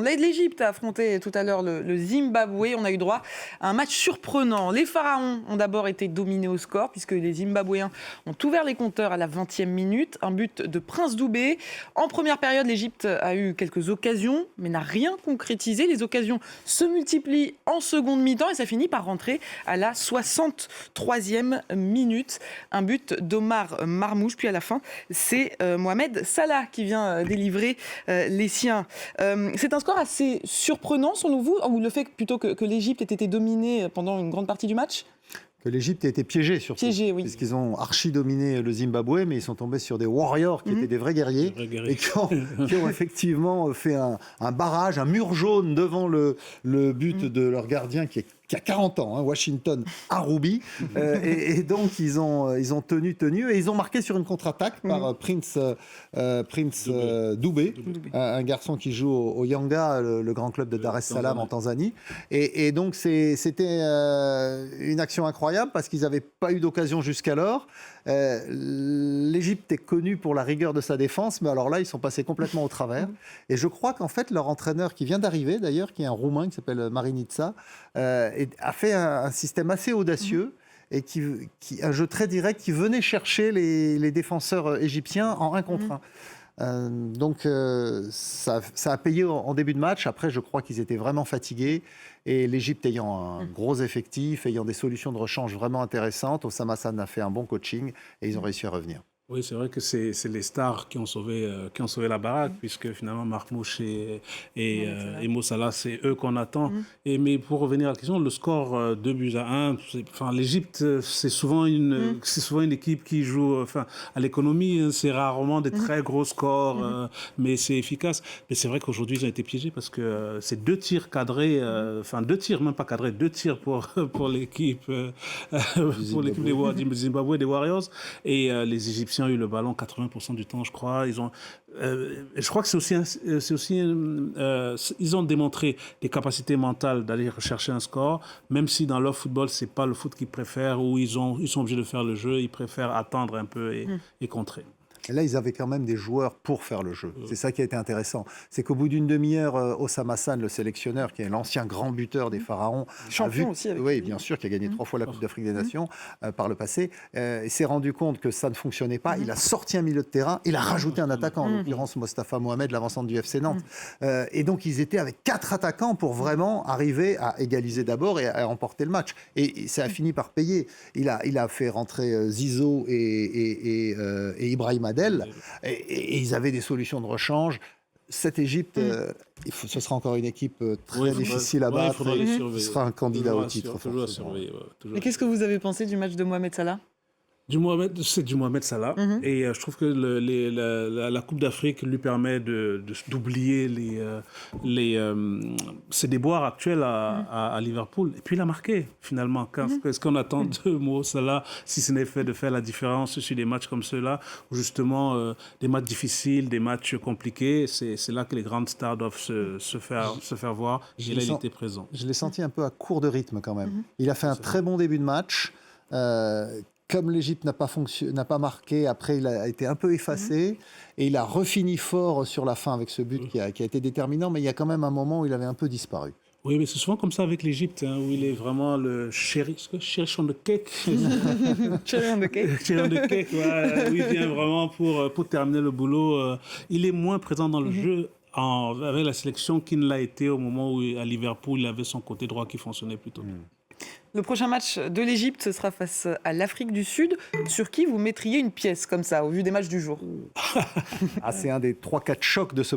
L'Égypte a affronté tout à l'heure le Zimbabwe. On a eu droit à un match surprenant. Les Pharaons ont d'abord été dominés au score puisque les Zimbabwéens ont ouvert les compteurs à la 20e minute. Un but de Prince Doubé. En première période, l'Égypte a eu quelques occasions mais n'a rien concrétisé. Les occasions se multiplient en seconde mi-temps et ça finit par rentrer à la 63e minute. Un but d'Omar Marmouche. Puis à la fin, c'est Mohamed Salah qui vient délivrer les siens. C'est un score assez surprenant, selon vous, ou le fait plutôt que l'Égypte ait été dominée pendant une grande partie du match ? Que l'Égypte a été piégée, surtout. Piégée, oui. Puisqu'ils ont archi-dominé le Zimbabwe, mais ils sont tombés sur des warriors qui étaient des vrais guerriers et qui ont effectivement fait un barrage, un mur jaune devant le but de leur gardien qui a 40 ans, Washington Aroubi. Et donc, ils ont tenu et ils ont marqué sur une contre-attaque par Prince Doubé, un garçon qui joue au Yanga, le grand club de Dar es Salaam en Tanzanie. Et donc, c'était une action incroyable parce qu'ils n'avaient pas eu d'occasion jusqu'alors. L'Égypte est connue pour la rigueur de sa défense, mais alors là, ils sont passés complètement au travers. Et je crois qu'en fait, leur entraîneur, qui vient d'arriver d'ailleurs, qui est un Roumain qui s'appelle Marinica, a fait un système assez audacieux et un jeu très direct qui venait chercher les défenseurs égyptiens en 1 contre 1. Donc ça a payé en début de match. Après, je crois qu'ils étaient vraiment fatigués. Et l'Égypte ayant un gros effectif, ayant des solutions de rechange vraiment intéressantes, Osama Hassan a fait un bon coaching et ils ont réussi à revenir. Oui, c'est vrai que c'est les stars qui ont sauvé la baraque, puisque finalement Marmouche et Mo Salah, c'est eux qu'on attend. Mais pour revenir à la question, le score 2-1, l'Égypte, c'est souvent une équipe qui joue à l'économie. C'est rarement des très gros scores, mais c'est efficace. Mais c'est vrai qu'aujourd'hui, ils ont été piégés parce que c'est 2 tirs cadrés, 2 tirs, même pas cadrés, 2 tirs pour l'équipe du Zimbabwe, des Warriors. Et les Égyptiens ont eu le ballon 80% du temps, je crois. Je crois que ils ont démontré des capacités mentales d'aller rechercher un score, même si dans leur football, c'est pas le foot qu'ils préfèrent, où ils sont obligés de faire le jeu, ils préfèrent attendre un peu et contrer. Et là, ils avaient quand même des joueurs pour faire le jeu. C'est ça qui a été intéressant. C'est qu'au bout d'une demi-heure, Osama Hassan, le sélectionneur, qui est l'ancien grand buteur des Pharaons, champion aussi. Oui, bien sûr, qui a gagné 3 fois la Coupe d'Afrique des Nations par le passé, il s'est rendu compte que ça ne fonctionnait pas. Il a sorti un milieu de terrain, il a rajouté un attaquant, en l'occurrence Mostafa Mohamed, l'avancante du FC Nantes. Et donc, ils étaient avec 4 attaquants pour vraiment arriver à égaliser d'abord et à remporter le match. Et ça a fini par payer. Il a fait rentrer Zizou et Ibrahim Adel. Et ils avaient des solutions de rechange. Cette Égypte, ce sera encore une équipe très difficile à battre. Ce sera un candidat au titre. Et qu'est-ce que vous avez pensé du match de Mohamed Salah ? C'est du Mohamed Salah. Et je trouve que la Coupe d'Afrique lui permet d'oublier ses déboires actuels à Liverpool. Et puis il a marqué, finalement. Qu'est-ce qu'on attend de Mo Salah, si ce n'est de faire la différence sur des matchs comme ceux-là, où justement, des matchs difficiles, des matchs compliqués, c'est là que les grandes stars doivent se faire voir. Et là, il était présent. Je l'ai senti un peu à court de rythme quand même. Il a fait un très bon début de match. Comme l'Égypte n'a pas marqué, après il a été un peu effacé et il a refini fort sur la fin avec ce but qui a été déterminant, mais il y a quand même un moment où il avait un peu disparu. Oui, mais c'est souvent comme ça avec l'Égypte, où il est vraiment le cherry on the cake. Cherry on the cake. Cherry on the cake, où il vient vraiment pour terminer le boulot. Il est moins présent dans le jeu avec la sélection qu'il ne l'a été au moment où, à Liverpool, il avait son côté droit qui fonctionnait plutôt bien. Le prochain match de l'Égypte, ce sera face à l'Afrique du Sud. Sur qui vous mettriez une pièce comme ça, au vu des matchs du jour ? C'est un des 3-4 chocs de ce